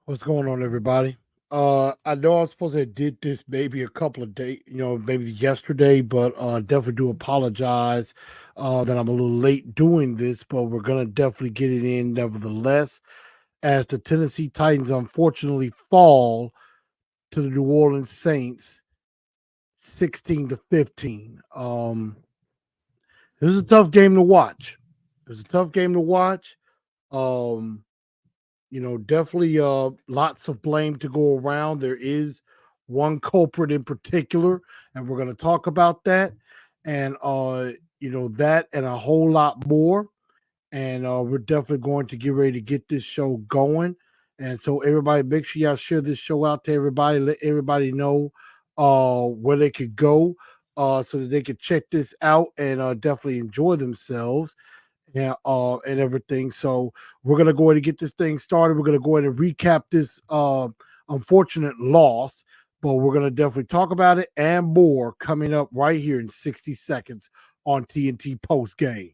What's going on, everybody? I know I was supposed to have did this maybe a couple of days, maybe yesterday, but definitely do apologize that I'm a little late doing this, but we're gonna definitely get it in nevertheless, as the Tennessee Titans unfortunately fall to the New Orleans Saints 16-15. It was a tough game to watch. It was a tough game to watch. Um, definitely lots of blame to go around. There is one culprit in particular, and we're going to talk about that, and that and a whole lot more. And we're definitely going to get ready to get this show going. And so everybody, make sure y'all share this show out to everybody. Let everybody know where they could go so that they could check this out and definitely enjoy themselves and everything. So we're gonna go ahead and get this thing started. We're gonna go ahead and recap this unfortunate loss, but we're gonna definitely talk about it and more coming up right here in 60 seconds on TNT Post Game.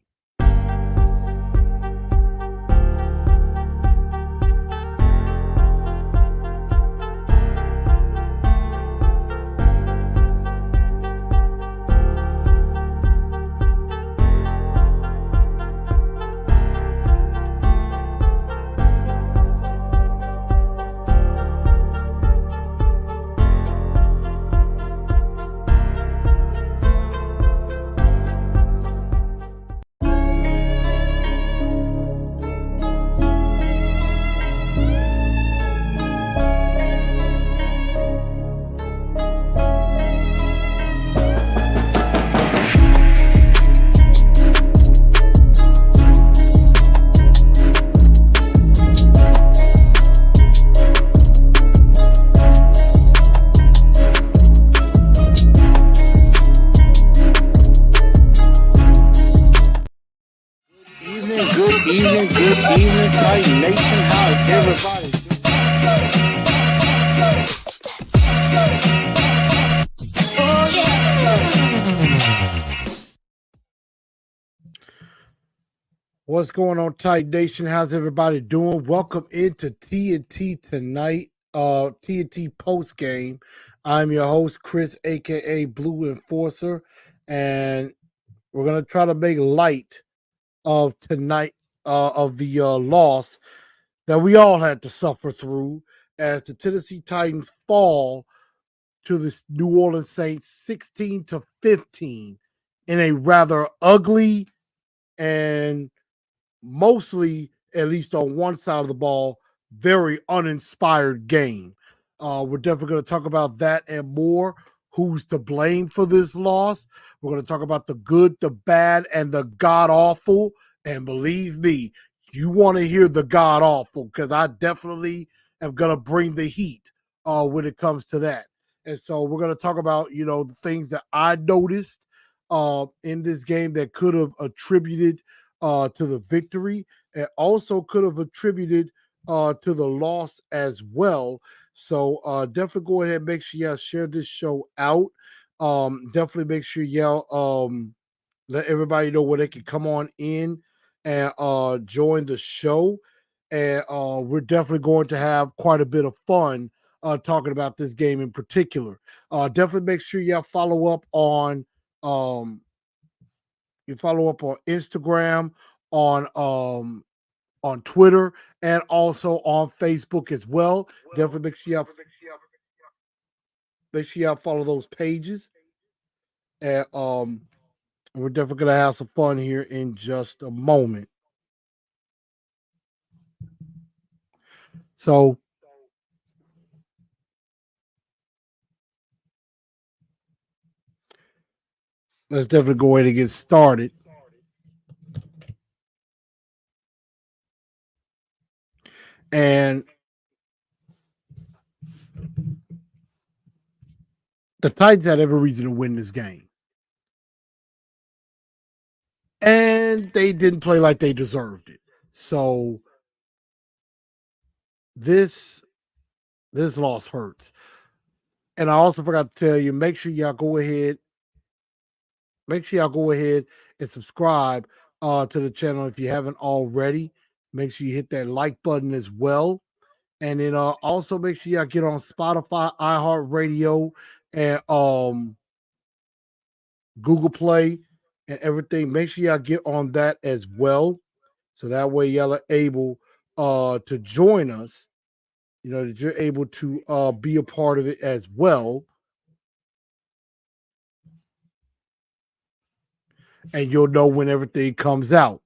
Good evening, Titan Nation. How's everybody? What's going on, Titan Nation? How's everybody doing? Welcome into TNT tonight, TNT Post Game. I'm your host, Chris, aka Blue Enforcer, and we're gonna try to make light of tonight of the loss that we all had to suffer through as the Tennessee Titans fall to the New Orleans Saints 16-15 in a rather ugly and mostly, at least on one side of the ball, very uninspired game. We're definitely going to talk about that and more. Who's to blame for this loss? We're going to talk about the good, the bad, and the god awful. And believe me, you want to hear the god awful because I definitely am going to bring the heat when it comes to that. And so we're going to talk about, the things that I noticed in this game that could have attributed to the victory and also could have attributed to the loss as well. So definitely go ahead and make sure y'all share this show out. Definitely make sure y'all let everybody know where they can come on in and join the show. And we're definitely going to have quite a bit of fun talking about this game in particular. Definitely make sure y'all follow up on Instagram, on Twitter, and also on Facebook as well. Definitely make sure y'all follow those pages. And we're definitely gonna have some fun here in just a moment. So let's definitely go ahead and get started. And the Titans had every reason to win this game. And they didn't play like they deserved it. So this loss hurts. And I also forgot to tell you, make sure y'all go ahead and subscribe to the channel if you haven't already. Make sure you hit that like button as well. And then also make sure y'all get on Spotify, iHeartRadio, and Google Play and everything. Make sure y'all get on that as well. So that way y'all are able to join us. You know, that you're able to be a part of it as well. And you'll know when everything comes out.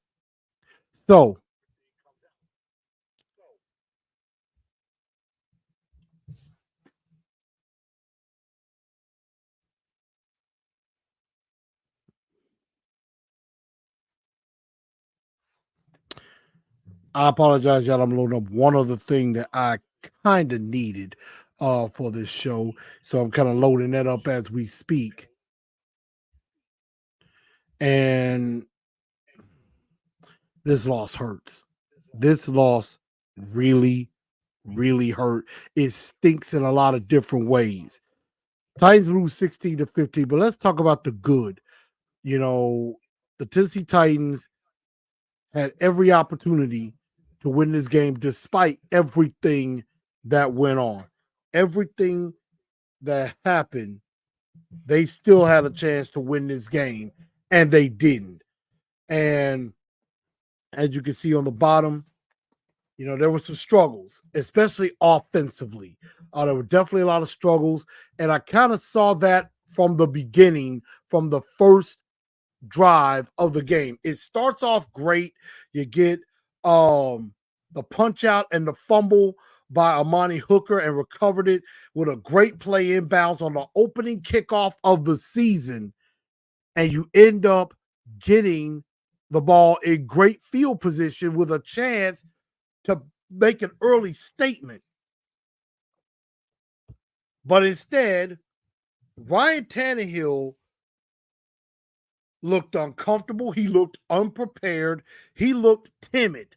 So I apologize, y'all. I'm loading up one other thing that I kind of needed for this show. So I'm kind of loading that up as we speak. And this loss hurts. This loss really, really hurt. It stinks in a lot of different ways. Titans lose 16-15, but let's talk about the good. You know, the Tennessee Titans had every opportunity to win this game despite everything that went on. Everything that happened, they still had a chance to win this game, and they didn't. And as you can see on the bottom, you know, there were some struggles, especially offensively. There were definitely a lot of struggles, and I kind of saw that from the beginning, from the first drive of the game. It starts off great. You get the punch out and the fumble by Amani Hooker and recovered it with a great play inbounds on the opening kickoff of the season. And you end up getting the ball in great field position with a chance to make an early statement. But instead, Ryan Tannehill looked uncomfortable. He looked unprepared. He looked timid.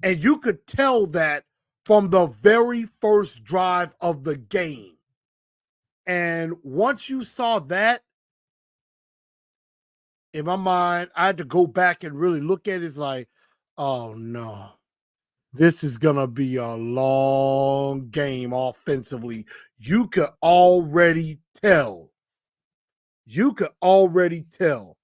And you could tell that from the very first drive of the game. And once you saw that, in my mind, I had to go back and really look at it. It's like, oh no, this is going to be a long game offensively. You could already tell. You could already tell.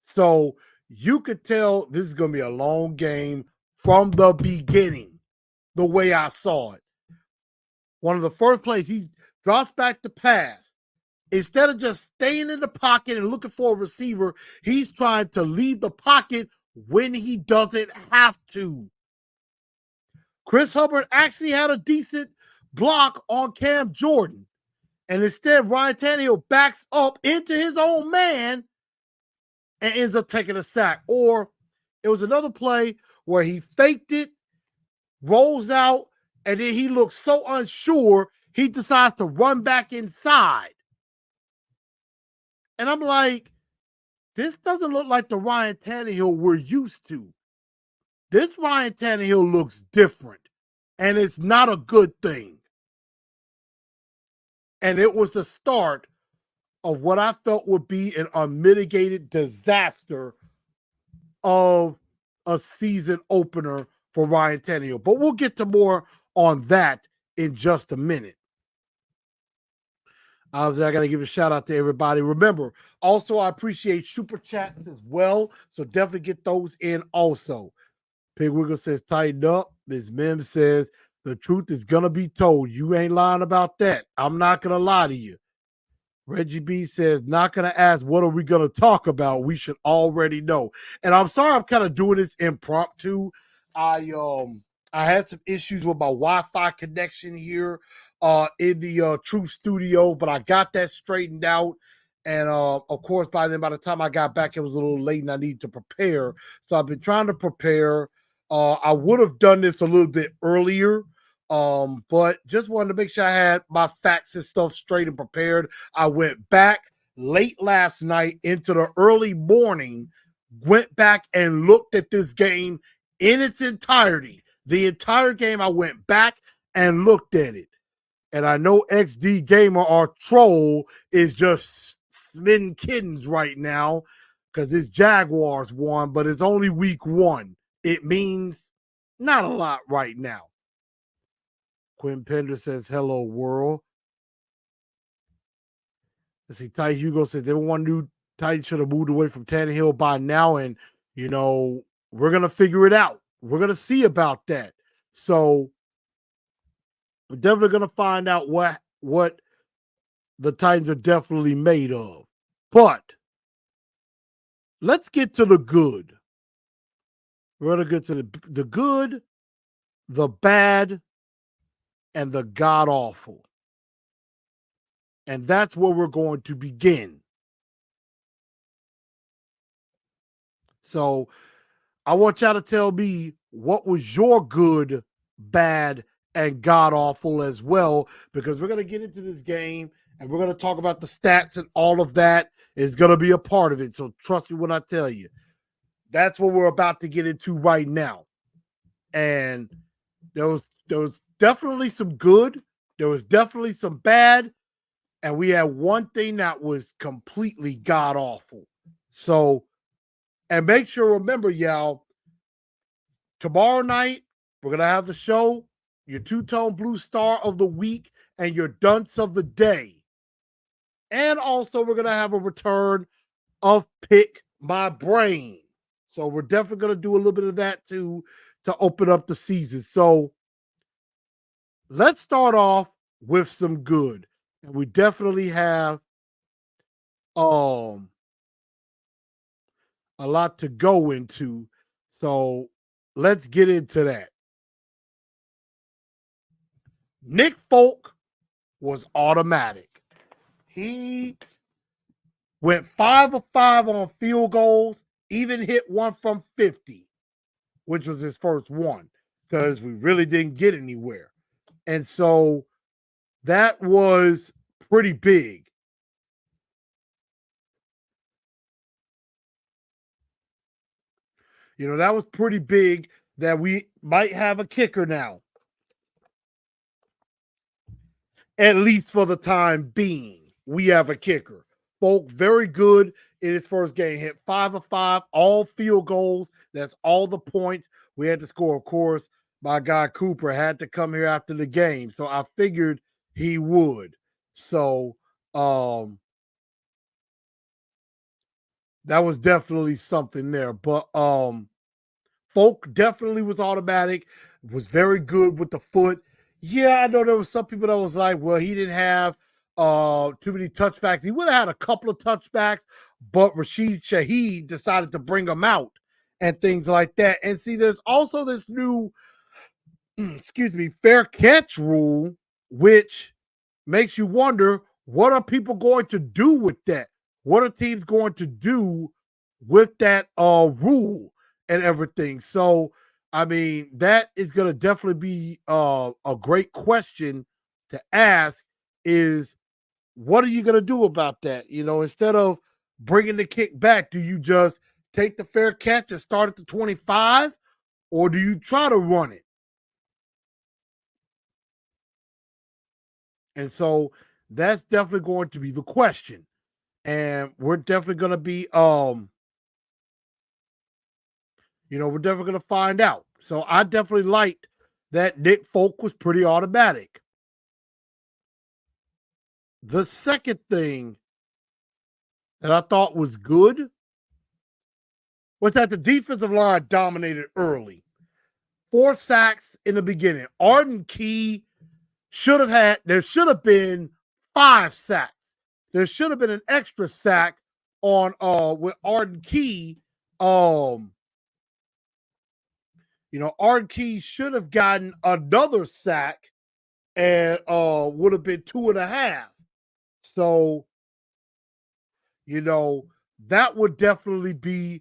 So you could tell this is going to be a long game from the beginning, the way I saw it. One of the first plays, he drops back the pass. Instead of just staying in the pocket and looking for a receiver, he's trying to leave the pocket when he doesn't have to. Chris Hubbard actually had a decent block on Cam Jordan. And instead, Ryan Tannehill backs up into his own man and ends up taking a sack. Or it was another play where he faked it, rolls out, and then he looks so unsure, he decides to run back inside. And I'm like, this doesn't look like the Ryan Tannehill we're used to. This Ryan Tannehill looks different, and it's not a good thing. And it was the start of what I felt would be an unmitigated disaster of a season opener for Ryan Tannehill. But we'll get to more on that in just a minute. Obviously, I got to give a shout out to everybody. Remember, also, I appreciate super chats as well. So definitely get those in also. Pig Wiggle says, tighten up. Ms. Mim says, the truth is going to be told. You ain't lying about that. I'm not going to lie to you. Reggie B says, not going to ask, what are we going to talk about? We should already know. And I'm sorry I'm kind of doing this impromptu. I had some issues with my Wi-Fi connection here in the True Studio, but I got that straightened out. And of course, by the time I got back, it was a little late and I needed to prepare. So I've been trying to prepare. I would have done this a little bit earlier, but just wanted to make sure I had my facts and stuff straight and prepared. I went back late last night into the early morning, went back and looked at this game in its entirety. The entire game, I went back and looked at it. And I know XD Gamer, our troll, is just smitten kittens right now because his Jaguars won, but it's only week one. It means not a lot right now. Quinn Pender says, hello, world. Let's see, Ty Hugo says, everyone knew Titans should have moved away from Tannehill by now. And, you know, we're going to figure it out. We're going to see about that. So we're definitely going to find out what the Titans are definitely made of. But let's get to the good. We're going to get to the good, the bad, and the god awful. And that's where we're going to begin. So I want y'all to tell me what was your good, bad, and god awful as well, because we're going to get into this game and we're going to talk about the stats, and all of that is going to be a part of it. So trust me when I tell you, that's what we're about to get into right now. And there was definitely some good, there was definitely some bad, and we had one thing that was completely god awful. So, and make sure, remember, y'all, tomorrow night, we're going to have the show, your two-tone blue star of the week, and your dunce of the day. And also, we're going to have a return of Pick My Brain. So we're definitely going to do a little bit of that too to open up the season. So let's start off with some good. And we definitely have a lot to go into. So let's get into that. Nick Folk was automatic. He went 5 of 5 on field goals, even hit one from 50, which was his first one, because we really didn't get anywhere. And so that was pretty big. You know, that was pretty big that we might have a kicker now, at least for the time being. We have a kicker. Folk, very good in his first game. Hit 5 of 5, all field goals. That's all the points. We had to score, of course. My guy Cooper had to come here after the game, so I figured he would. So that was definitely something there. But Folk definitely was automatic, was very good with the foot. Yeah, I know there was some people that was like, well, he didn't have too many touchbacks. He would have had a couple of touchbacks, but Rashid Shaheed decided to bring him out and things like that. And see, there's also this new, fair catch rule, which makes you wonder, what are people going to do with that? What are teams going to do with that rule and everything? So, I mean, that is going to definitely be a great question to ask, is what are you going to do about that? You know, instead of bringing the kick back, do you just take the fair catch and start at the 25, or do you try to run it? And so that's definitely going to be the question. And we're definitely going to be, we're definitely going to find out. So I definitely liked that Nick Folk was pretty automatic. The second thing that I thought was good was that the defensive line dominated early. 4 sacks in the beginning. Arden Key there should have been 5 sacks. There should have been an extra sack on with Arden Key. Arden Key should have gotten another sack and would have been 2.5. So, that would definitely be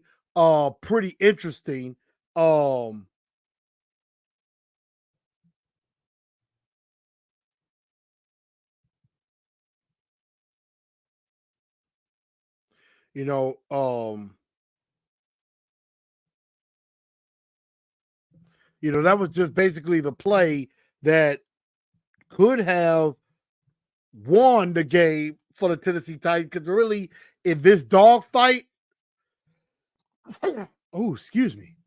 pretty interesting. That was just basically the play that could have won the game for the Tennessee Titans, because really, in this dogfight, oh, excuse me.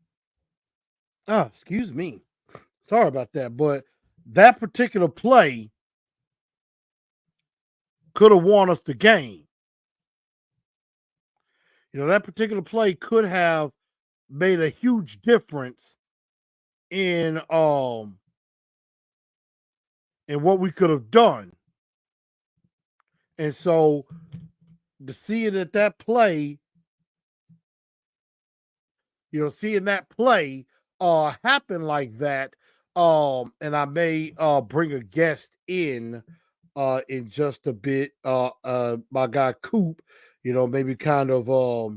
Sorry about that. But that particular play could have won us the game. That particular play could have made a huge difference in what we could have done. And so to see it at that play, seeing that play happen like that, and I may bring a guest in just a bit, my guy Coop, maybe kind of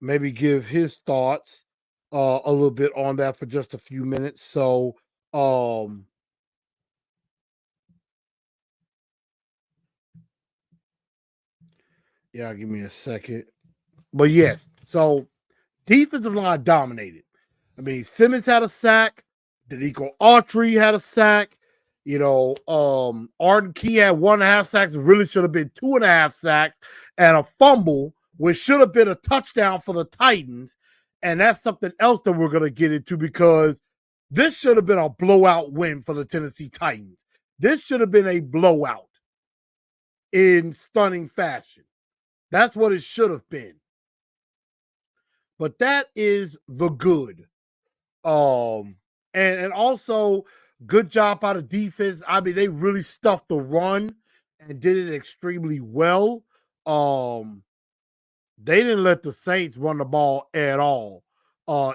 maybe give his thoughts a little bit on that for just a few minutes. So yeah, give me a second. But yes, so defensive line dominated. I mean, Simmons had a sack. Danico Autry had a sack. Arden Key had 1.5 sacks. It really should have been 2.5 sacks and a fumble, which should have been a touchdown for the Titans. And that's something else that we're going to get into, because this should have been a blowout win for the Tennessee Titans. This should have been a blowout in stunning fashion. That's what it should have been. But that is the good. And also good job out of defense. I mean, they really stuffed the run and did it extremely well. They didn't let the Saints run the ball at all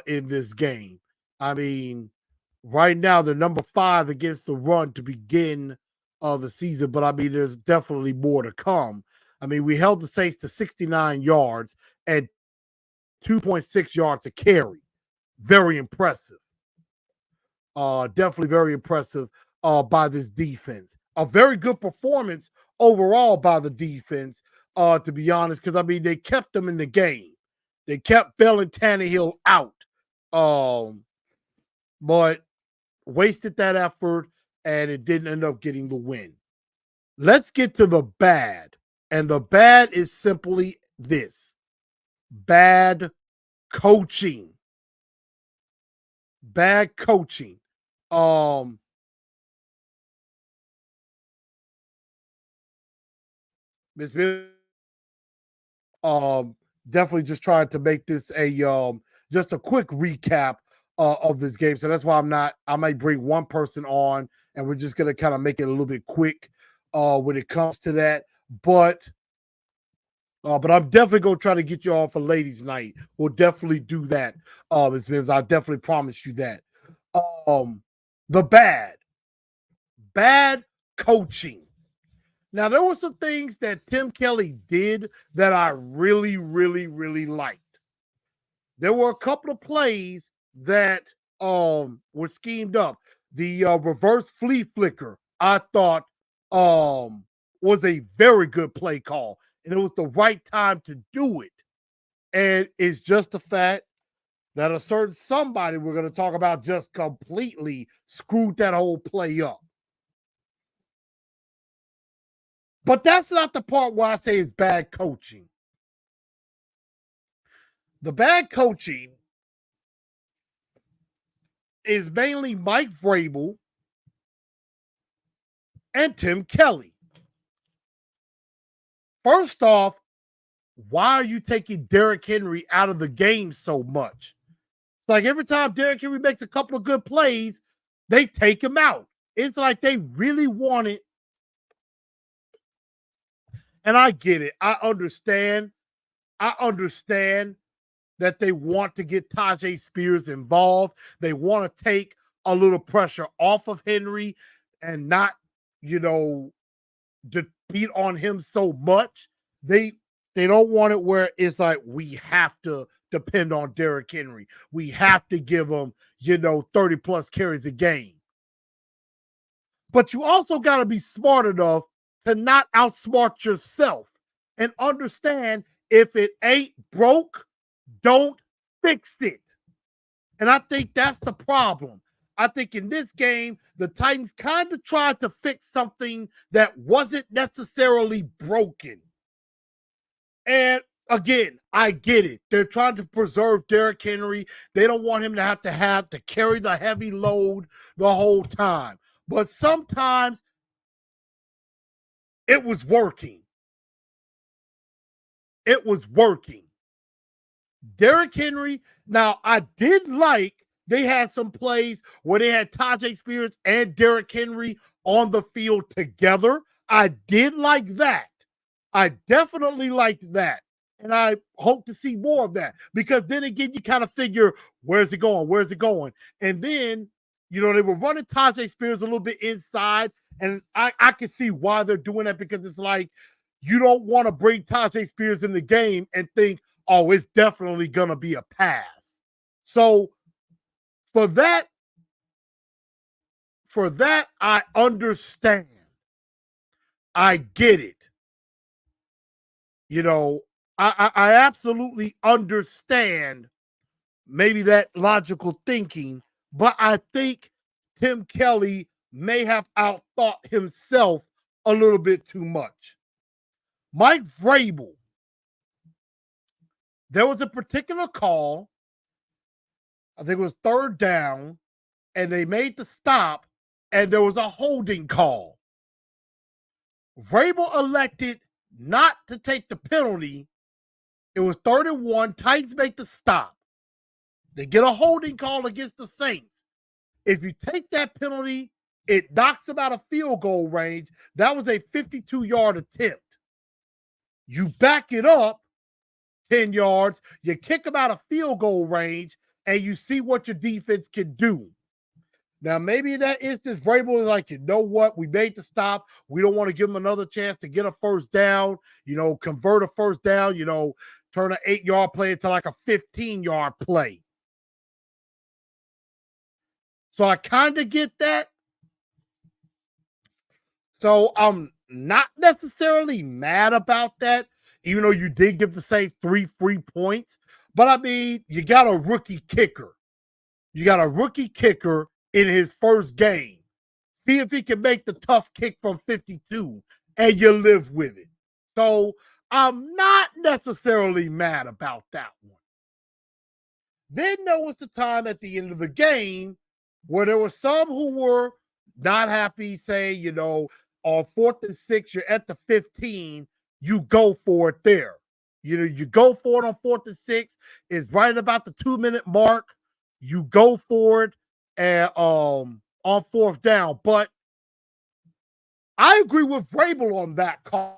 in this game. I mean, right now they're number 5 against the run to begin the season, but I mean, there's definitely more to come. I mean, we held the Saints to 69 yards and 2.6 yards to carry. Very impressive. Definitely very impressive by this defense. A very good performance overall by the defense, to be honest, because, I mean, they kept them in the game. They kept Bell and Tannehill out, but wasted that effort, and it didn't end up getting the win. Let's get to the bad, and the bad is simply this: bad coaching. Bad coaching. Ms. Definitely just trying to make this just a quick recap of this game. So that's why I might bring one person on, and we're just gonna kind of make it a little bit quick when it comes to that. But I'm definitely gonna try to get you on for ladies' night. We'll definitely do that, Ms. Mims. I definitely promise you that. The bad coaching. Now, there were some things that Tim Kelly did that I really, really, really liked. There were a couple of plays that were schemed up. The reverse flea flicker, I thought, was a very good play call, and it was the right time to do it. And it's just the fact that a certain somebody we're going to talk about just completely screwed that whole play up. But that's not the part where I say it's bad coaching. The bad coaching is mainly Mike Vrabel and Tim Kelly. First off, why are you taking Derrick Henry out of the game so much? It's like every time Derrick Henry makes a couple of good plays, they take him out. It's like they really want it. And I get it. I understand that they want to get Tajay Spears involved. They want to take a little pressure off of Henry and not, beat on him so much. They don't want it where it's like we have to depend on Derrick Henry. We have to give him, 30 plus carries a game. But you also got to be smart enough to not outsmart yourself and understand if it ain't broke, don't fix it. And I think that's the problem. I think in this game, the Titans kind of tried to fix something that wasn't necessarily broken. And again, I get it. They're trying to preserve Derrick Henry. They don't want him to have to carry the heavy load the whole time. But sometimes it was working. It was working. Derrick Henry. Now, I did like they had some plays where they had Tajay Spears and Derrick Henry on the field together. I did like that. I definitely liked that. And I hope to see more of that because then again, you kind of figure, where's it going? Where's it going? And then, they were running Tajay Spears a little bit inside. And I can see why they're doing that because it's like, you don't want to bring Tajay Spears in the game and think, oh, it's definitely going to be a pass. So for that, I understand. I get it. I absolutely understand maybe that logical thinking, but I think Tim Kelly may have outthought himself a little bit too much. Mike Vrabel, there was a particular call, I think it was third down, and they made the stop, and there was a holding call. Vrabel elected not to take the penalty. It was 3rd-and-1. Titans make the stop. They get a holding call against the Saints. If you take that penalty, it knocks them out of field goal range. That was a 52-yard attempt. You back it up 10 yards, you kick them out of field goal range, and you see what your defense can do. Now, maybe in that instance, Vrabel is like, you know what? We made the stop. We don't want to give them another chance to get a first down, convert a first down, turn an 8-yard play into like a 15-yard play. So I kind of get that. So I'm not necessarily mad about that, even though you did give the Saints 3 free points. But I mean, you got a rookie kicker. You got a rookie kicker in his first game. See if he can make the tough kick from 52 and you live with it. So I'm not necessarily mad about that one. Then there was the time at the end of the game where there were some who were not happy, saying, on 4th and 6, you're at the 15, you go for it there. You go for it on 4th and 6. It's right about the 2-minute mark. You go for it and on 4th down. But I agree with Vrabel on that call.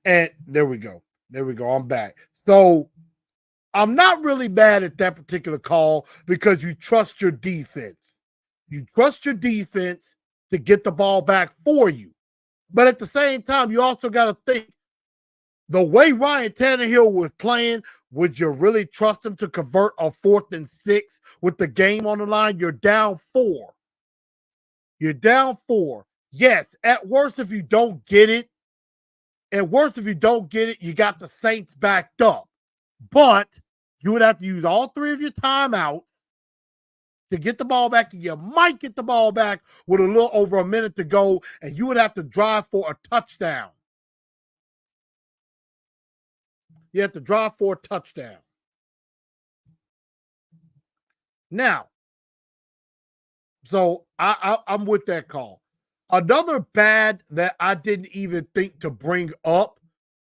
And there we go. There we go. I'm back. So I'm not really mad at that particular call because you trust your defense. You trust your defense to get the ball back for you. But at the same time, you also got to think the way Ryan Tannehill was playing, would you really trust him to convert a 4th and 6 with the game on the line? You're down 4. You're down 4. Yes, at worst, if you don't get it, you got the Saints backed up. But you would have to use all 3 of your timeouts to get the ball back, and you might get the ball back with a little over a minute to go, and you would have to drive for a touchdown. You have to drive for a touchdown. Now, so I'm with that call. Another bad that I didn't even think to bring up,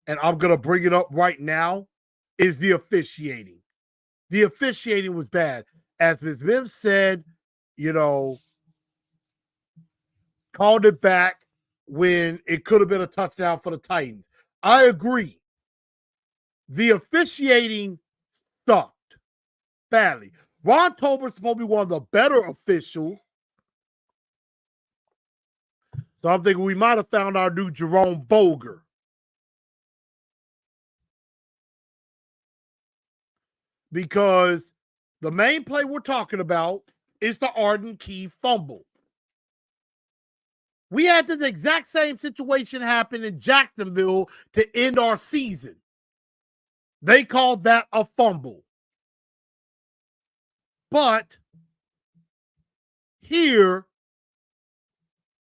and I'm going to bring it up right now, is the officiating. The officiating was bad. As Ms. Mims said, called it back when it could have been a touchdown for the Titans. I agree. The officiating sucked badly. Ron Tolbert's supposed to be one of the better officials. So I'm thinking we might have found our new Jerome Boger. because the main play we're talking about is the Arden Key fumble. We had this exact same situation happen in Jacksonville to end our season. They called that a fumble. But here,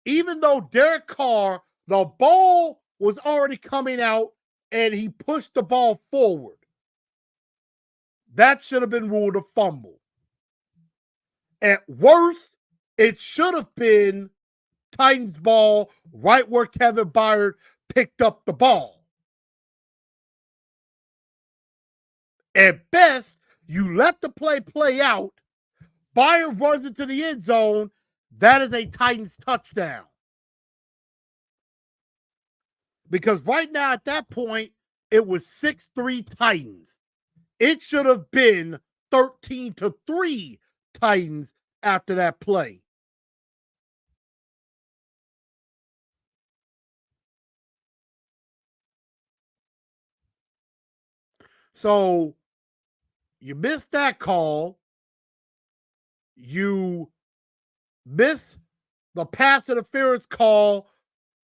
even though Derek Carr, the ball was already coming out and he pushed the ball forward, that should have been ruled a fumble. At worst, it should have been Titans ball right where Kevin Byard picked up the ball. At best, you let the play out. Byard runs into the end zone. That is a Titans touchdown. Because right now at that point, it was 6-3 Titans. It should have been 13-3 Titans after that play. So you missed that call. You missed the pass interference call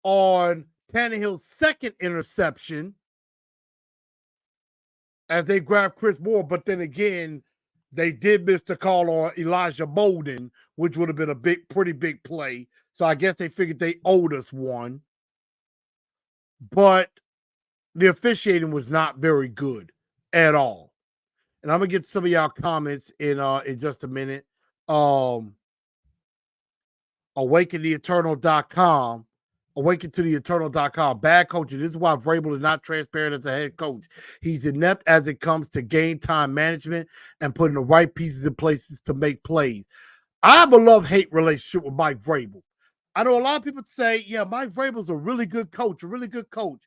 on Tannehill's second interception as they grabbed Chris Moore. But then again, they did miss the call on Elijah Molden, which would have been a pretty big play. So I guess they figured they owed us one. But the officiating was not very good at all. And I'm gonna get some of y'all comments in just a minute. AwakenTheEternal.com. AwakenToTheEternal.com. Bad coaching. This is why Vrabel is not transparent as a head coach. He's inept as it comes to game time management and putting the right pieces in places to make plays. I have a love-hate relationship with Mike Vrabel. I know a lot of people say, yeah, Mike Vrabel's a really good coach, a really good coach.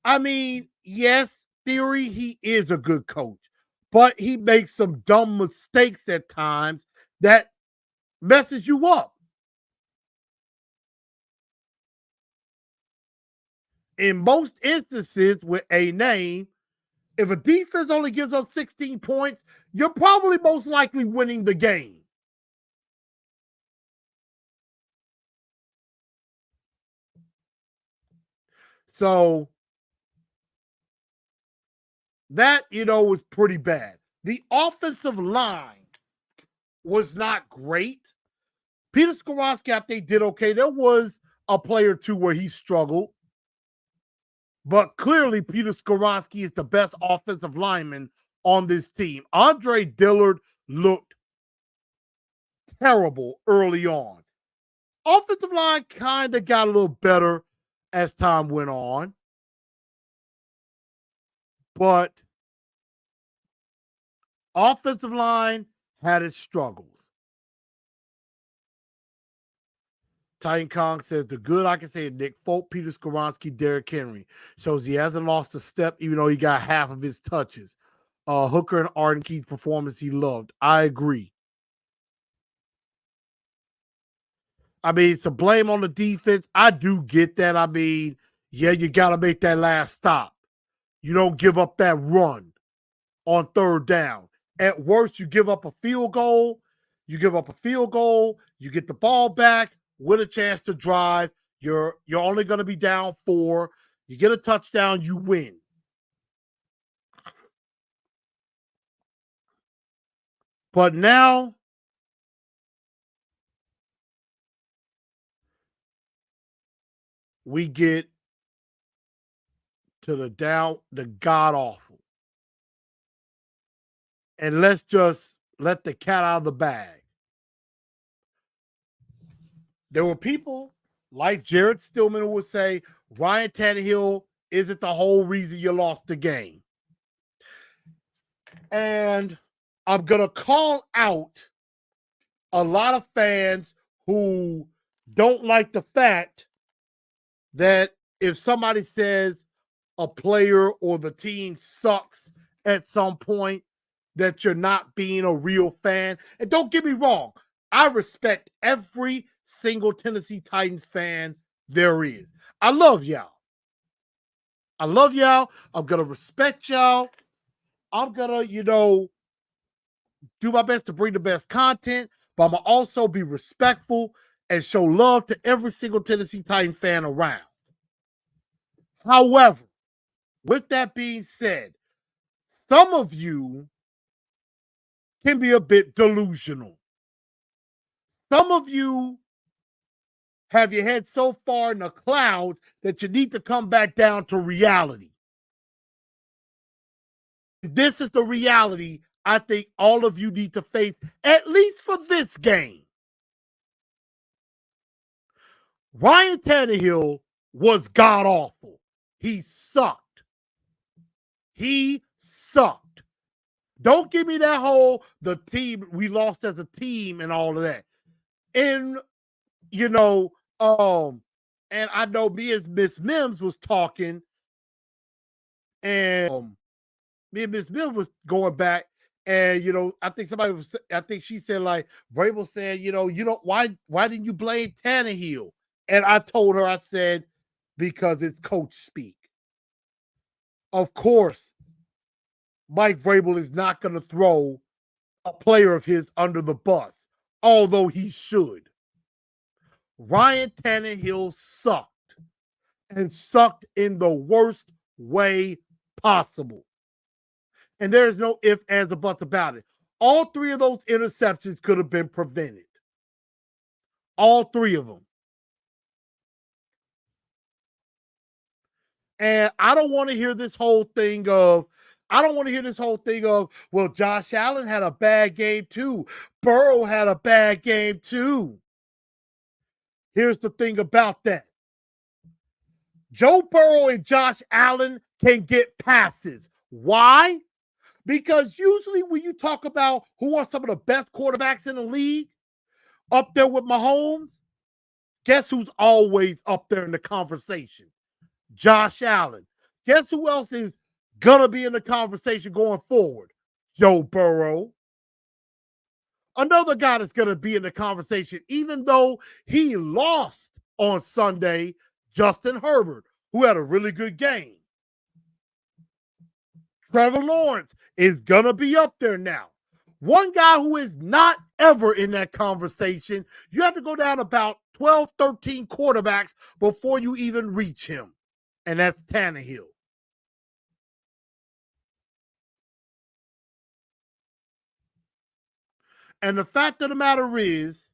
I mean, yes, theory, he is a good coach, but he makes some dumb mistakes at times that messes you up. In most instances with a name, if a defense only gives up 16 points, you're probably most likely winning the game. So that, was pretty bad. The offensive line was not great. Peter Skoronski, I think, did okay. There was a play or two where he struggled. But clearly, Peter Skoronski is the best offensive lineman on this team. Andre Dillard looked terrible early on. Offensive line kind of got a little better as time went on. But offensive line had its struggles. Titan Kong says, the good I can say Nick Folk, Peter Skoronski, Derrick Henry. Shows he hasn't lost a step, even though he got half of his touches. Hooker and Arden Key's performance he loved. I agree. I mean, it's a blame on the defense. I do get that. I mean, yeah, you got to make that last stop. You don't give up that run on third down. At worst, you give up a field goal. You give up a field goal. You get the ball back with a chance to drive. You're only going to be down 4. You get a touchdown, you win. But now we get to the god awful. And let's just let the cat out of the bag. There were people like Jared Stillman who would say Ryan Tannehill isn't the whole reason you lost the game. And I'm going to call out a lot of fans who don't like the fact that if somebody says a player or the team sucks at some point, that you're not being a real fan. And don't get me wrong, I respect every single Tennessee Titans fan there is. I love y'all. I love y'all. I'm going to respect y'all. I'm going to, do my best to bring the best content, but I'm going to also be respectful and show love to every single Tennessee Titan fan around. However, with that being said, some of you can be a bit delusional. Some of you have your head so far in the clouds that you need to come back down to reality. This is the reality I think all of you need to face, at least for this game. Ryan Tannehill was god-awful. He sucked. He sucked. Don't give me that whole, the team, we lost as a team and all of that. And, you know, and I know me as Miss Mims was talking, and me and Miss Mims was going back, and you know, I think she said like Vrabel said, you know, why didn't you blame Tannehill? And I told her, I said, because it's coach speak. Of course, Mike Vrabel is not going to throw a player of his under the bus, although he should. Ryan Tannehill sucked, and sucked in the worst way possible. And there's no ifs, ands, or buts about it. All three of those interceptions could have been prevented. All three of them. And I don't want to hear this whole thing of, well, Josh Allen had a bad game too. Burrow had a bad game too. Here's the thing about that. Joe Burrow and Josh Allen can get passes. Why? Because usually when you talk about who are some of the best quarterbacks in the league, up there with Mahomes, guess who's always up there in the conversation? Josh Allen. Guess who else is going to be in the conversation going forward? Joe Burrow. Another guy that's going to be in the conversation, even though he lost on Sunday, Justin Herbert, who had a really good game. Trevor Lawrence is going to be up there now. One guy who is not ever in that conversation, you have to go down about 12, 13 quarterbacks before you even reach him, and that's Tannehill. And the fact of the matter is,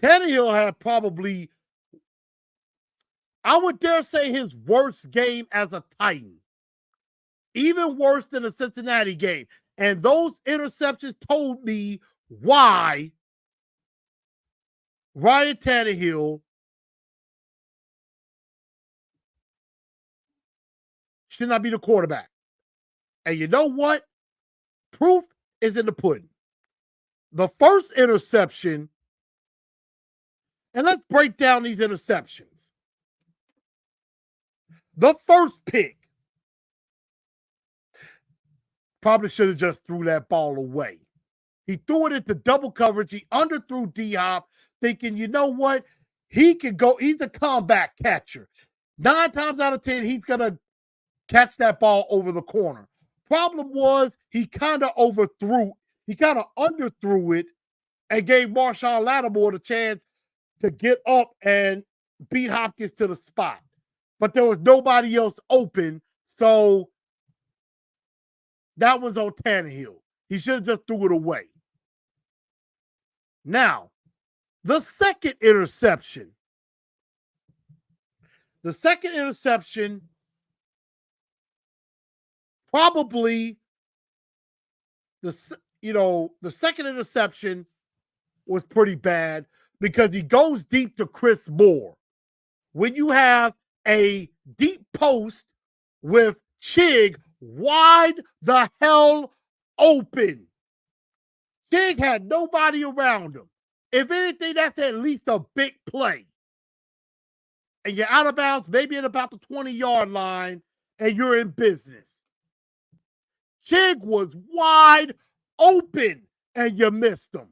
Tannehill had probably, I would dare say, his worst game as a Titan. Even worse than the Cincinnati game. And those interceptions told me why Ryan Tannehill should not be the quarterback. And you know what? Proof is in the pudding. The first interception, and let's break down these interceptions. The first pick, probably should have just threw that ball away. He threw it into double coverage. He underthrew D-Hop, thinking, you know what? He can go. He's a comeback catcher. 9 times out of 10, he's going to catch that ball over the corner. Problem was, he kind of underthrew it and gave Marshawn Lattimore the chance to get up and beat Hopkins to the spot. But there was nobody else open, so that was on Tannehill. He should have just threw it away. Now, the second interception. Probably the second interception was pretty bad because he goes deep to Chris Moore. When you have a deep post with Chig wide the hell open. Chig had nobody around him. If anything, that's at least a big play. And you're out of bounds, maybe at about the 20-yard line, and you're in business. Chig was wide open, and you missed him.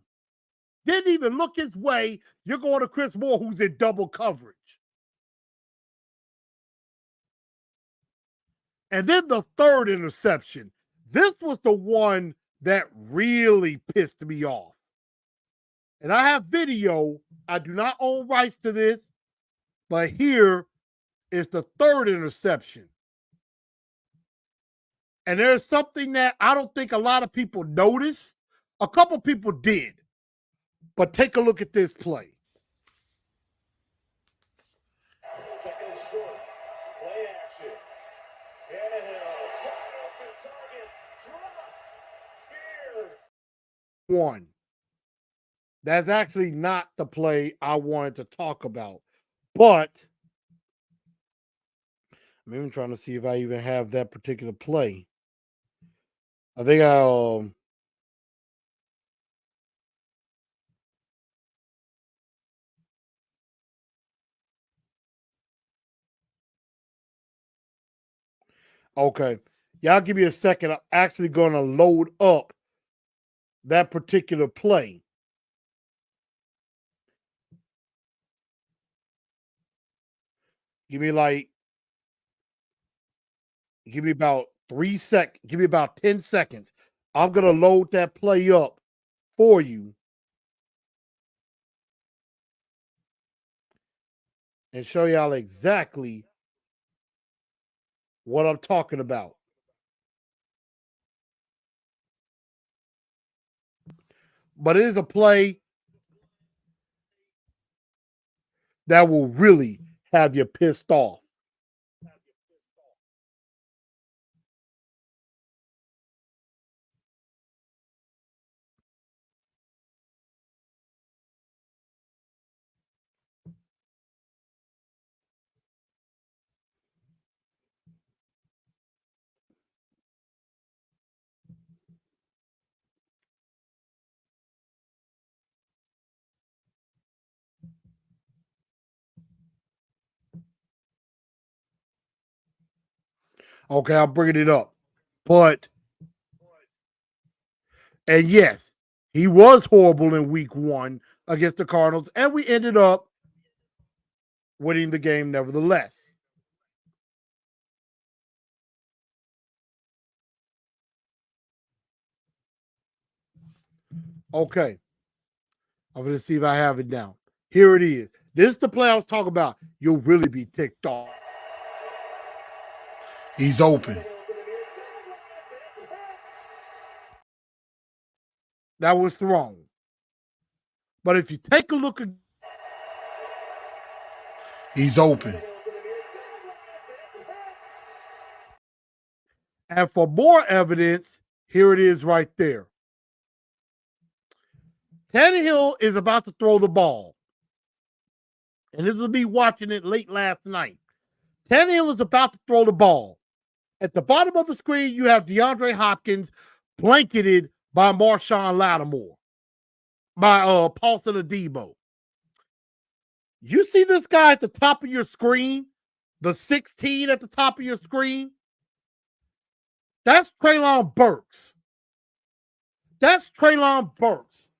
Didn't even look his way. You're going to Chris Moore, who's in double coverage. And then the third interception. This was the one that really pissed me off. And I have video. I do not own rights to this, but here is the third interception. And there's something that I don't think a lot of people noticed. A couple people did. But take a look at this play. Second and short. Play action. Tannehill. Targets. Drops. Spears. One. That's actually not the play I wanted to talk about. But I'm even trying to see if I even have that particular play. I think okay. Y'all give me a second. I'm actually going to load up that particular play. Give me about 3 seconds. Give me about 10 seconds. I'm going to load that play up for you and show y'all exactly what I'm talking about. But it is a play that will really have you pissed off. Okay, I'm bringing it up. But, and yes, he was horrible in week 1 against the Cardinals, and we ended up winning the game nevertheless. Okay. I'm going to see if I have it now. Here it is. This is the play I was talking about. You'll really be ticked off. He's open. That was thrown. But if you take a look at, he's open. And for more evidence, here it is right there. Tannehill is about to throw the ball. And this will be watching it late last night. Tannehill is about to throw the ball. At the bottom of the screen, you have DeAndre Hopkins blanketed by Marshawn Lattimore, by Paulson Adebo. You see this guy at the top of your screen, the 16 at the top of your screen? That's Treylon Burks. That's Treylon Burks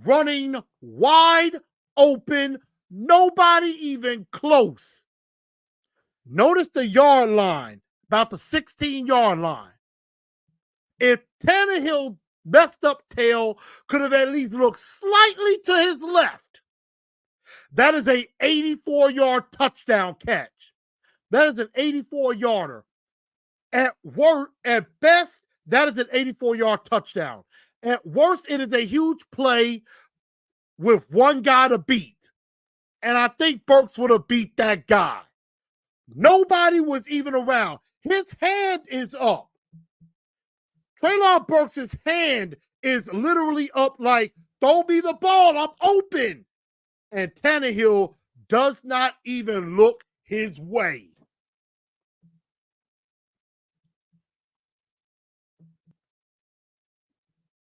running wide open, nobody even close. Notice the yard line, about the 16-yard line. If Tannehill messed up tail could have at least looked slightly to his left, that is a 84-yard touchdown catch. That is an 84-yarder. At best, that is an 84-yard touchdown. At worst, it is a huge play with one guy to beat. And I think Burks would have beat that guy. Nobody was even around. His hand is up. Treylon Burks' hand is literally up like, throw me the ball, I'm open. And Tannehill does not even look his way.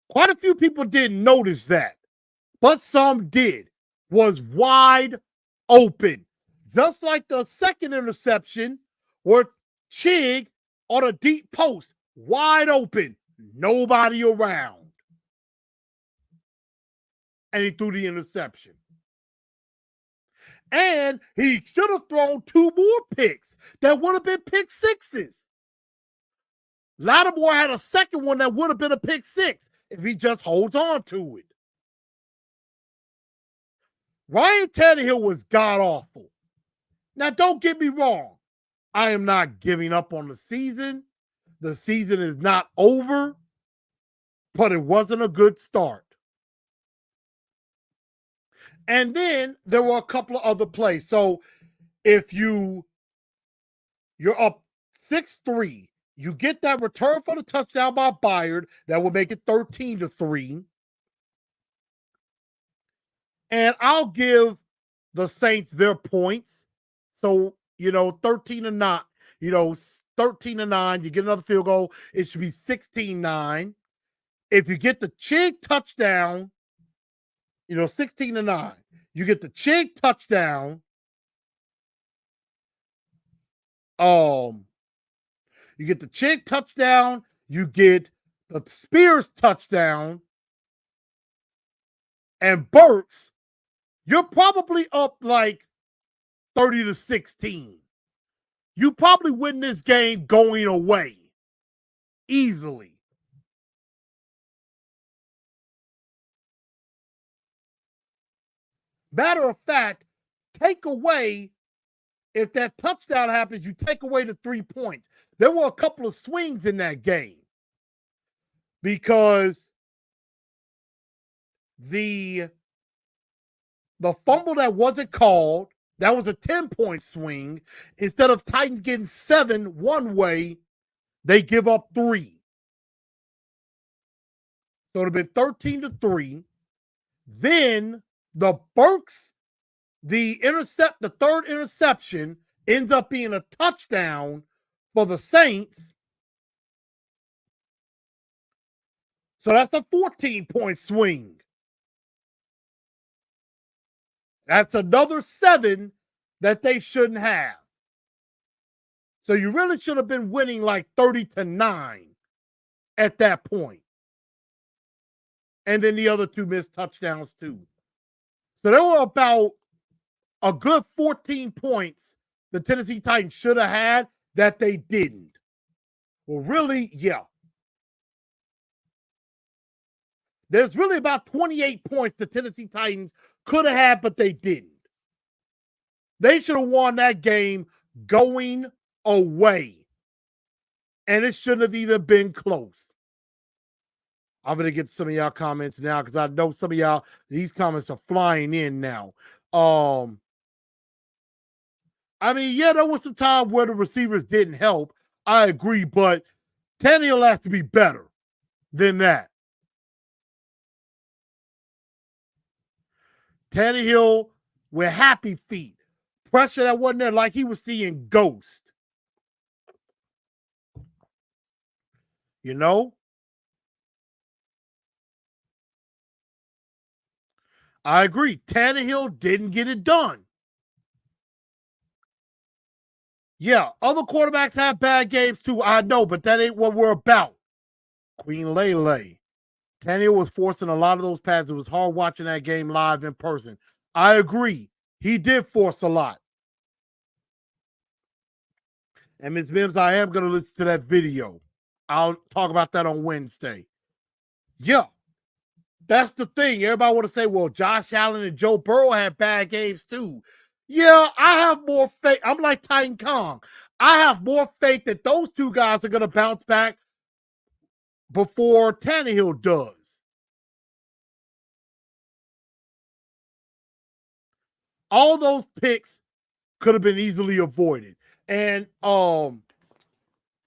Quite a few people didn't notice that, but some did. Was wide open. Just like the second interception where Chig on a deep post, wide open, nobody around. And he threw the interception. And he should have thrown 2 more picks that would have been pick sixes. Lattimore had a second one that would have been a pick six if he just holds on to it. Ryan Tannehill was god-awful. Now, don't get me wrong. I am not giving up on the season. The season is not over, but it wasn't a good start. And then there were a couple of other plays. So if you're up 6-3, you get that return for the touchdown by Byard, that will make it 13-3. And I'll give the Saints their points. So, 13-9, 13-9, you get another field goal, it should be 16-9. If you get the Chig touchdown, 16-9, you get the Chig touchdown. You get the Chig touchdown, you get the Spears touchdown, and Burks, you're probably up like 30-16. You probably win this game going away easily. Matter of fact, take away, if that touchdown happens, you take away the 3 points. There were a couple of swings in that game because the fumble that wasn't called, that was a 10-point swing. Instead of Titans getting 7 one way, they give up 3. So it would have been 13-3. Then the Burks, the third interception ends up being a touchdown for the Saints. So that's a 14-point swing. That's another 7 that they shouldn't have. So you really should have been winning like 30-9 at that point. And then the other 2 missed touchdowns too. So there were about a good 14 points the Tennessee Titans should have had that they didn't. Well, really, yeah. There's really about 28 points the Tennessee Titans could have had, but they didn't. They should have won that game going away. And it shouldn't have even been close. I'm going to get some of y'all comments now because I know some of y'all, these comments are flying in now. I mean, yeah, there was some time where the receivers didn't help. I agree, but Tannehill has to be better than that. Tannehill with happy feet. Pressure that wasn't there, like he was seeing ghost. I agree. Tannehill didn't get it done. Yeah, other quarterbacks have bad games too. I know, but that ain't what we're about. Queen Lele. Tannehill was forcing a lot of those passes. It was hard watching that game live in person. I agree. He did force a lot. And Ms. Mims, I am going to listen to that video. I'll talk about that on Wednesday. Yeah, that's the thing. Everybody want to say, well, Josh Allen and Joe Burrow had bad games too. Yeah, I have more faith. I'm like Titan Kong. I have more faith that those 2 guys are going to bounce back before Tannehill does. All those picks could have been easily avoided. And Tyler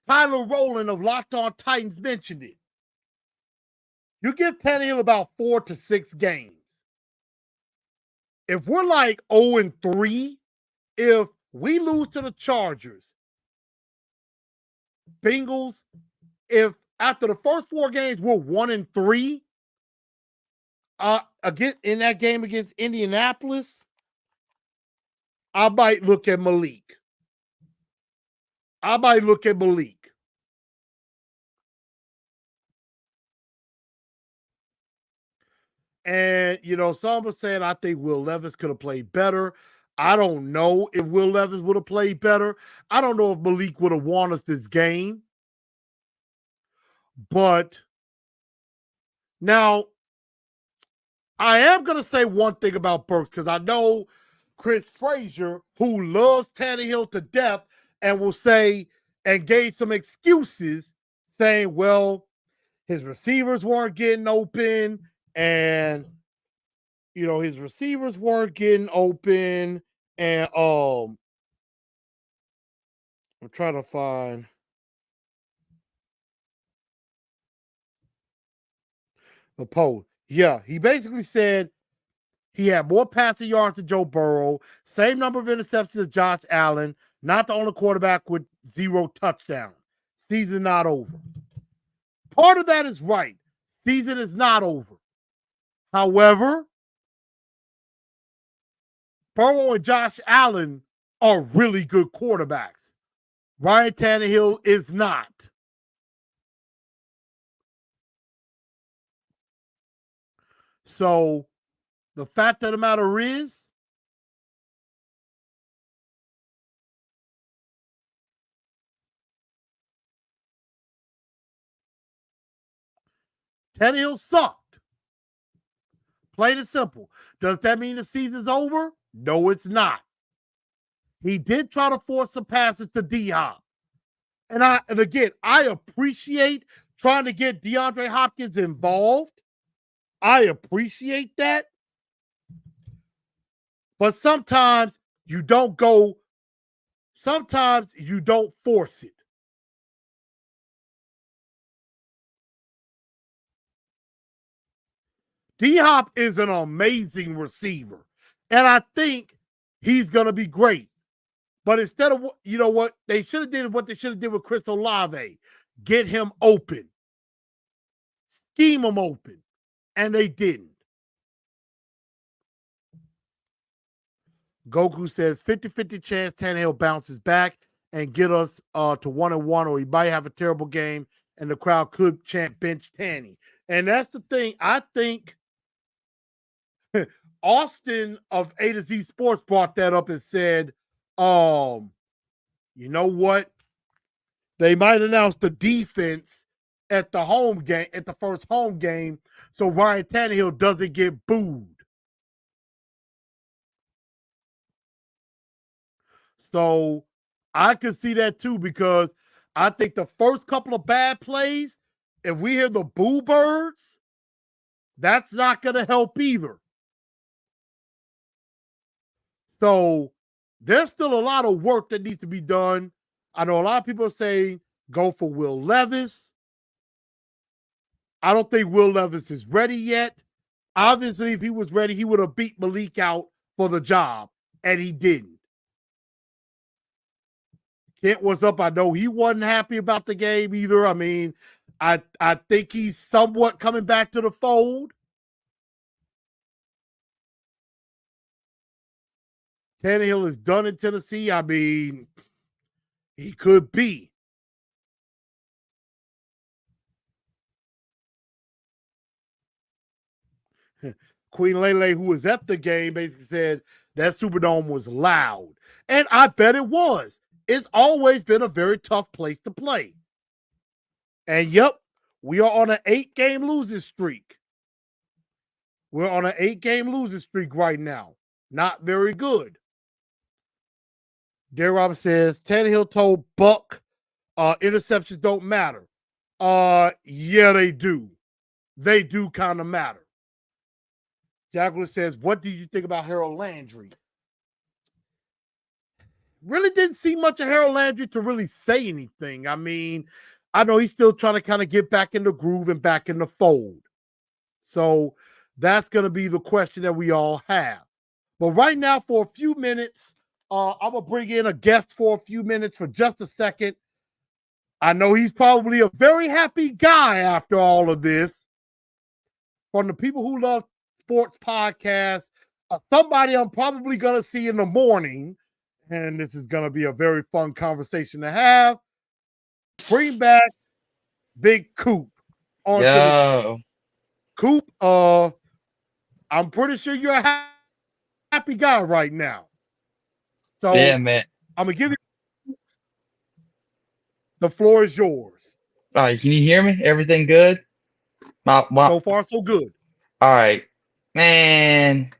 Rowland of Locked On Titans mentioned it. You give Tannehill about 4 to 6 games. If we're like 0-3, if we lose to the Chargers, Bengals, if after the first 4 games we're 1-3, again in that game against Indianapolis, I might look at Malik. And, some are saying I think Will Levis could have played better. I don't know if Will Levis would have played better. I don't know if Malik would have won us this game. But now I am going to say one thing about Burks because I know Chris Frazier, who loves Tannehill to death and will say and gave some excuses saying, well, his receivers weren't getting open and his receivers weren't getting open and I'm trying to find the post. Yeah, he basically said he had more passing yards than Joe Burrow, same number of interceptions as Josh Allen, not the only quarterback with 0 touchdowns. Season not over. Part of that is right. Season is not over. However, Burrow and Josh Allen are really good quarterbacks. Ryan Tannehill is not. So the fact of the matter is, Tannehill sucked. Plain and simple. Does that mean the season's over? No, it's not. He did try to force some passes to D-Hop. And again, I appreciate trying to get DeAndre Hopkins involved. I appreciate that. But sometimes you don't force it. D-Hop is an amazing receiver. And I think he's going to be great. But instead of, what they should have did, what they should have did with Chris Olave, get him open, scheme him open, and they didn't. Goku says 50-50 chance Tannehill bounces back and get us to 1-1, or he might have a terrible game and the crowd could chant bench Tanny. And that's the thing. I think Austin of A to Z Sports brought that up and said, you know what? They might announce the defense at the home game, at the first home game, so Ryan Tannehill doesn't get booed. So I could see that too, because I think the first couple of bad plays, if we hear the boo birds, that's not going to help either. So there's still a lot of work that needs to be done. I know a lot of people are saying go for Will Levis. I don't think Will Levis is ready yet. Obviously, if he was ready, he would have beat Malik out for the job, and he didn't. Kent was up. I know he wasn't happy about the game either. I mean, I think he's somewhat coming back to the fold. Tannehill is done in Tennessee. I mean, he could be. Queen Lele, who was at the game, basically said that Superdome was loud. And I bet it was. It's always been a very tough place to play. And yep, we are on an 8-game losing streak. We're on an 8-game losing streak right now. Not very good. Darren Roberts says, Tannehill told Buck interceptions don't matter. Yeah, they do. They do kind of matter. Jacqueline says, what did you think about Harold Landry? Really didn't see much of Harold Landry to really say anything. I mean, I know he's still trying to kind of get back in the groove and back in the fold. So that's going to be the question that we all have. But right now, for a few minutes, I'm going to bring in a guest for a few minutes for just a second. I know he's probably a very happy guy after all of this. From the People Who Love Sports podcast, somebody I'm probably going to see in the morning, and this is going to be a very fun conversation to have. Bring back Big Coop. Yo. Coop, I'm pretty sure you're a happy guy right now. So Yeah, man. I'm going to give you the floor is yours. All right, can you hear me? Everything good? My, So far, so good. all right, man.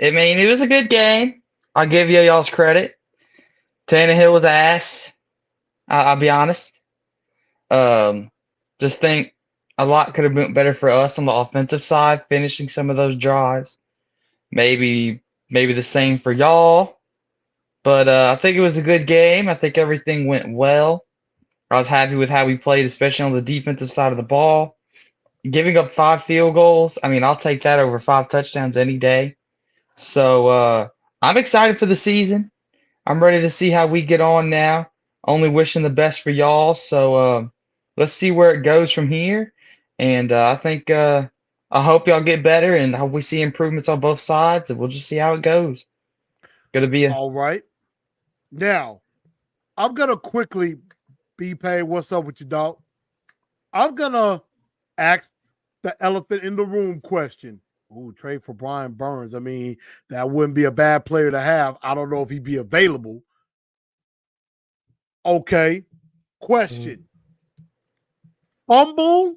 I mean, it was a good game. I'll give you y'all's credit. Tannehill was ass. I'll be honest. Um, just think a lot could have been better for us on the offensive side, finishing some of those drives. Maybe the same for y'all. But I think it was a good game. I think everything went well. I was happy with how we played, especially on the defensive side of the ball. Giving up 5 field goals, I mean, I'll take that over 5 touchdowns any day. So I'm excited for the season. I'm ready to see how we get on now. Only wishing the best for y'all. So let's see where it goes from here. And I think I hope y'all get better and I hope we see improvements on both sides. And we'll just see how it goes. Gonna be a All right. Now, I'm gonna quickly be paid. What's up with you, dog? I'm gonna ask the elephant in the room question. Ooh, trade for Brian Burns. I mean, that wouldn't be a bad player to have. I don't know if he'd be available. Okay. Question. Fumble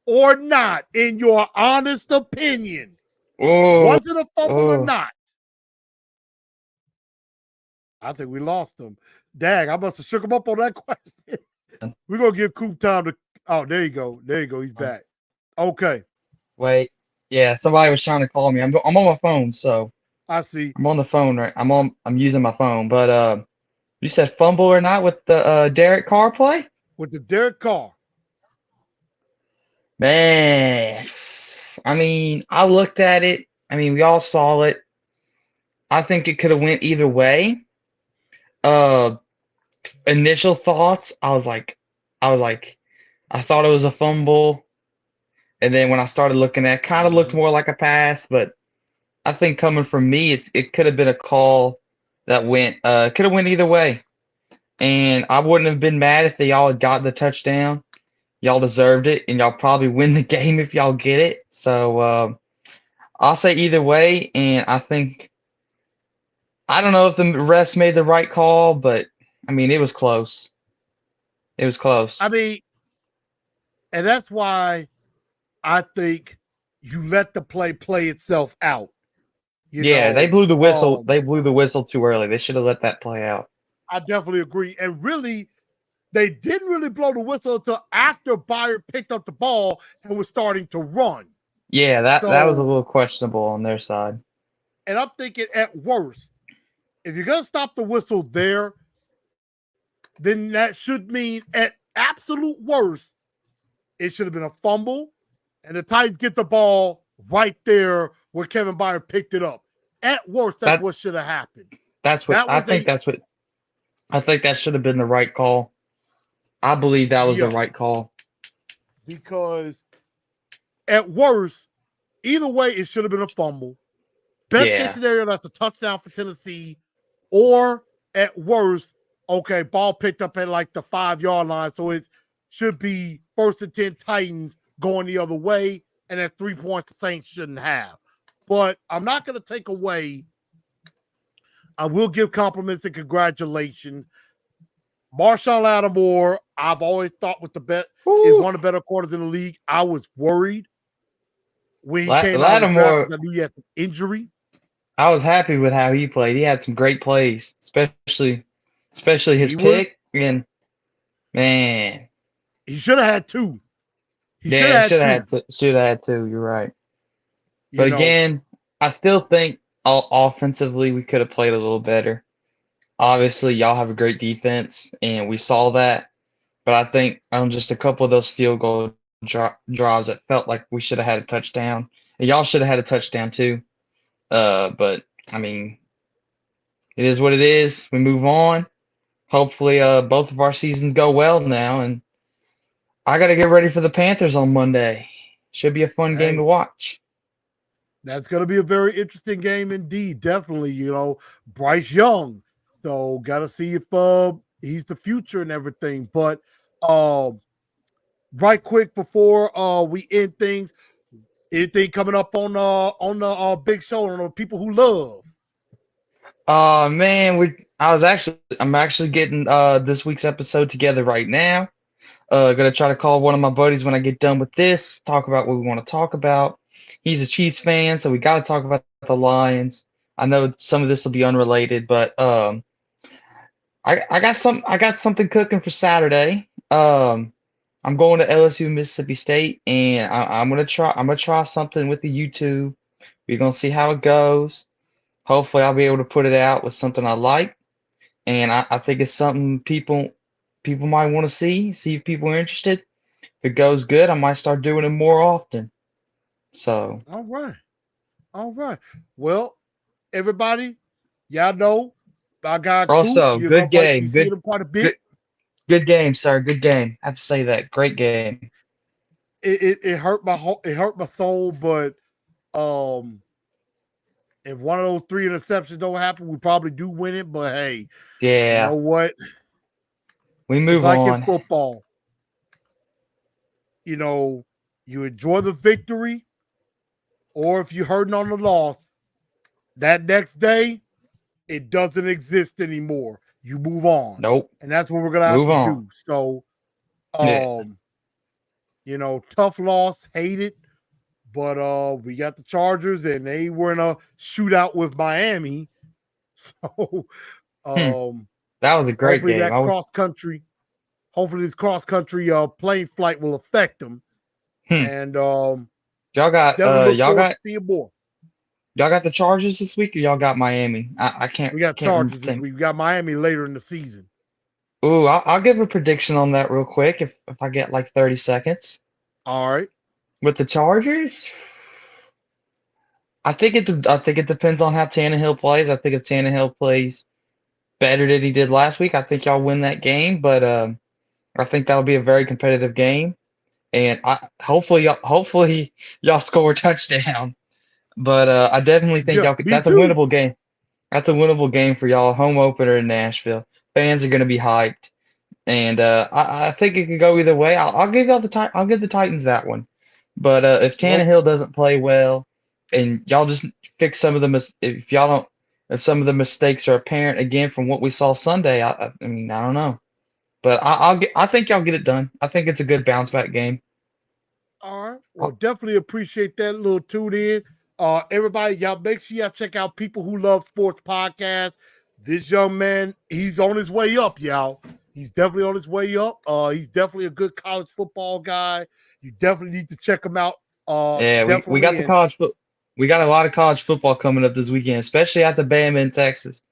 or not, in your honest opinion? oh Was it a fumble or oh. not? I think we lost him. Dag, I must have shook him up on that question. We're gonna give Coop time to. Oh, there you go. There you go. He's back. Okay, Wait, yeah, somebody was trying to call me. I'm on my phone, so I see. I'm on the phone right. I'm using my phone. But you said fumble or not with the Derek Carr play? With the Derek Carr, Man, I mean, I looked at it. I mean, we all saw it. I think it could have went either way. Uh, initial thoughts, I was like, I thought it was a fumble, and then when I started looking at, kind of looked more like a pass. But I think coming from me, it could have been a call that went, could have went either way. And I wouldn't have been mad if they all had got the touchdown. Y'all deserved it, and y'all probably win the game if y'all get it. So I'll say either way, and I don't know if the refs made the right call, but I mean it was close. It was I close. mean, and that's why I think you let the play itself out. You Yeah, they know, blew the whistle. They blew the whistle too early. They should have let that play out. I definitely agree. And really, they didn't really blow the whistle until after Byard picked up the ball and was starting to run. Yeah, that was a So, little questionable on their side. and I'm thinking at worst, if you're gonna stop the whistle there, then that should mean at absolute worst, it should have been a fumble, and the Titans get the ball right there where Kevin Byard picked it up. At worst, that's That what should have happened. that's what That I was think. a I think that should have been the right call. I believe that was the yeah, right call. because at worst, either way, it should have been a fumble. Best case Yeah, scenario, that's a touchdown for Tennessee, or at worst, okay, ball picked up at like the 5-yard line, so it should be 1st and 10 Titans going the other way, and that's 3 points the Saints shouldn't have. But I'm not going to take away. I will give compliments and congratulations. Marshawn Lattimore, I've always thought was the best, is Woo. one of the better quarters in the league. I was worried when he came out of the draft Lattimore. because I knew he had some injury. I was happy with how he played. He had some great plays, especially his He was pick. And man, He should have had two. He should yeah, have had two. should have had two. You're right. You But know, again, I still think offensively we could have played a little better. Obviously, y'all have a great defense, and we saw that. But I think on just a couple of those field goal drives, it felt like we should have had a touchdown, and y'all should have had a touchdown too. But I mean, it is what it is. We move on. Hopefully, both of our seasons go well now, and I got to get ready for the Panthers on Monday. Should be a fun game to hey, watch. that's going to be a very interesting game indeed. Definitely, Bryce Young. So got to see if he's the future and everything. But uh, right quick before we end things, anything coming up on the big show on the people who love? Man, I'm actually getting this week's episode together right now. Gonna try to call one of my buddies when I get done with this, talk about what we want to talk about. He's a Chiefs fan, so we got to talk about the Lions. I know some of this will be unrelated, but I got something cooking for Saturday. I'm going to LSU Mississippi State, and I'm gonna try something with the YouTube. We're gonna see how it goes. Hopefully, I'll be able to put it out with something I like, and I think it's something people might want to see if people are interested. If it goes good, I might start doing it more often. So, All right. All right. Well, everybody, y'all know my guy Coop. also, You're gonna good probably be game, seeing him quite a good, bit. good game, sir. Good game. I have to say that. Great game. It hurt it hurt my soul, but um if one of those 3 interceptions don't happen, we probably do win it. But hey, you know Yeah, what? we It's move like in on. football. You know, you enjoy the victory, or if you're hurting on the loss, that next day it doesn't exist anymore. You move on. Nope. And that's what we're gonna have Move to on. do. So Yeah. tough loss, hate it. But we got the Chargers and they were in a shootout with Miami. So Hmm. um That was a great hopefully game. that cross country, this cross country plane flight will affect them. Hmm. And Y'all got definitely look forward to seeing more. y'all got the Chargers this week, or y'all got Miami? I We got can't remember Chargers the this thing. week. We got Miami later in the season. Ooh, I'll give a prediction on that real quick if I get like 30 seconds. All right. With the Chargers, I think it depends on how Tannehill plays. I think if Tannehill plays better than he did last week, I think y'all win that game. But I think that'll be a very competitive game, and hopefully y'all score a touchdown. But I definitely think Yeah, y'all could. me That's a too. winnable game. That's a winnable game for y'all. Home opener in Nashville. Fans are gonna be hyped, and I think it could go either way. I'll give y'all I'll give the Titans that one. But if Well, Tannehill doesn't play well, and y'all just fix some of the if y'all don't, if some of the mistakes are apparent again from what we saw Sunday, I mean I don't know, but I think y'all get it done. I think it's a good bounce back game. all right. Well, definitely appreciate that little tune in. Everybody, y'all make sure y'all check out People Who Love Sports podcast. This young man, he's on his way up, y'all. He's definitely on his way up. He's definitely a good college football guy. You definitely need to check him out. Yeah, we got Definitely. the And we got a lot of college football coming up this weekend, especially at the Bama in Texas.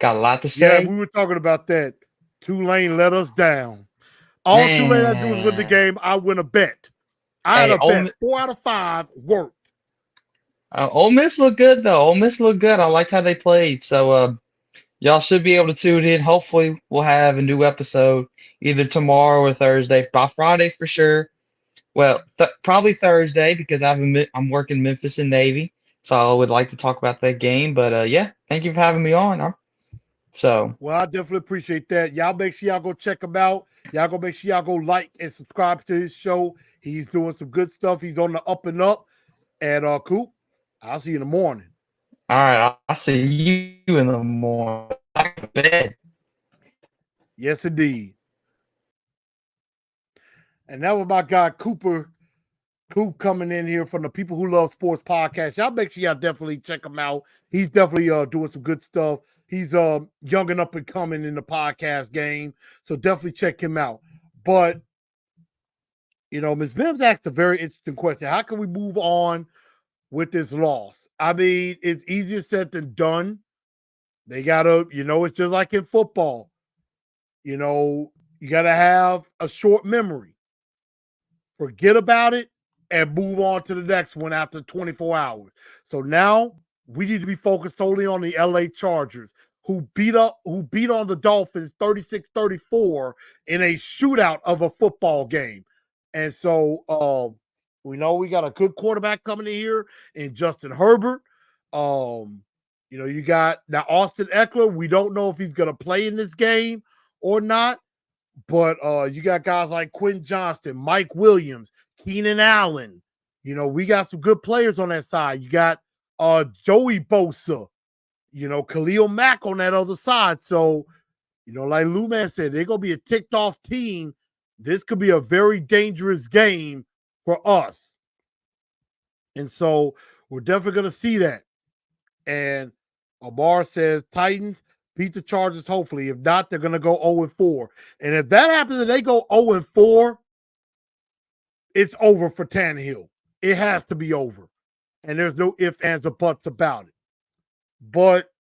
Got a lot to yeah, say, we were talking about that. Tulane let us down. All Tulane had to do was win the man. game. I win a bet. I had Hey, a bet. 4 out of 5 worked. Ole Miss looked good though. Ole Miss looked good. I liked how they played. So y'all should be able to tune in. Hopefully, we'll have a new episode either tomorrow or Thursday. By Friday for sure. Well, probably Thursday because I'm working Memphis and Navy, so I would like to talk about that game. But yeah, thank you for having me on. So Well, I definitely appreciate that. Y'all make sure y'all go check him out. Y'all go make sure y'all go like and subscribe to his show. He's doing some good stuff. He's on the up and up. And Coop, I'll see you in the morning. all right, I'll see you in the morning. Back to bed. Yes, indeed. And that was my guy Coop coming in here from the People Who Love Sports podcast. Y'all make sure y'all definitely check him out. He's definitely doing some good stuff. He's young and up and coming in the podcast game. So definitely check him out. But Ms. Mims asked a very interesting question. How can we move on with this loss? I mean, it's easier said than done. They gotta, it's just like in football. You gotta have a short memory. Forget about it and move on to the next one after 24 hours. So now we need to be focused solely on the LA Chargers, who beat on the Dolphins 36-34 in a shootout of a football game. And so we know we got a good quarterback coming in here in Justin Herbert. You got now Austin Eckler. We don't know if he's gonna play in this game or not. But you got guys like Quentin Johnston, Mike Williams, Keenan Allen. We got some good players on that side. You got Joey Bosa, Khalil Mack on that other side. So, like Lou Man said, they're gonna be a ticked off team, this could be a very dangerous game for us. And so we're definitely going to see that. And Amar says Titans beat the Chargers, hopefully. If not, they're going to go 0-4. And if that happens and they go 0-4, it's over for Tannehill. It has to be over. And there's no ifs, ands, or buts about it. But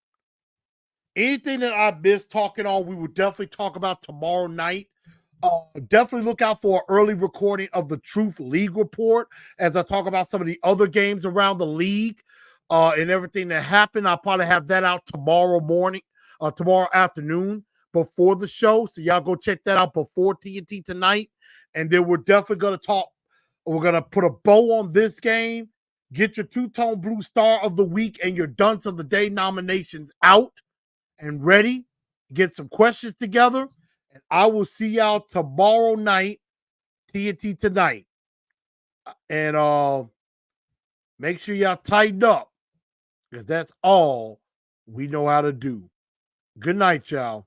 anything that I missed talking on, we will definitely talk about tomorrow night. Definitely look out for an early recording of the Truth League report as I talk about some of the other games around the league and everything that happened. I'll probably have that out tomorrow morning, tomorrow afternoon before the show. So y'all go check that out before TNT tonight. And then we're definitely going to talk. We're going to put a bow on this game, get your two-tone blue star of the week and your dunce of the day nominations out and ready. Get some questions together. And I will see y'all tomorrow night, TNT tonight. And make sure y'all tighten up, because that's all we know how to do. Good night, y'all.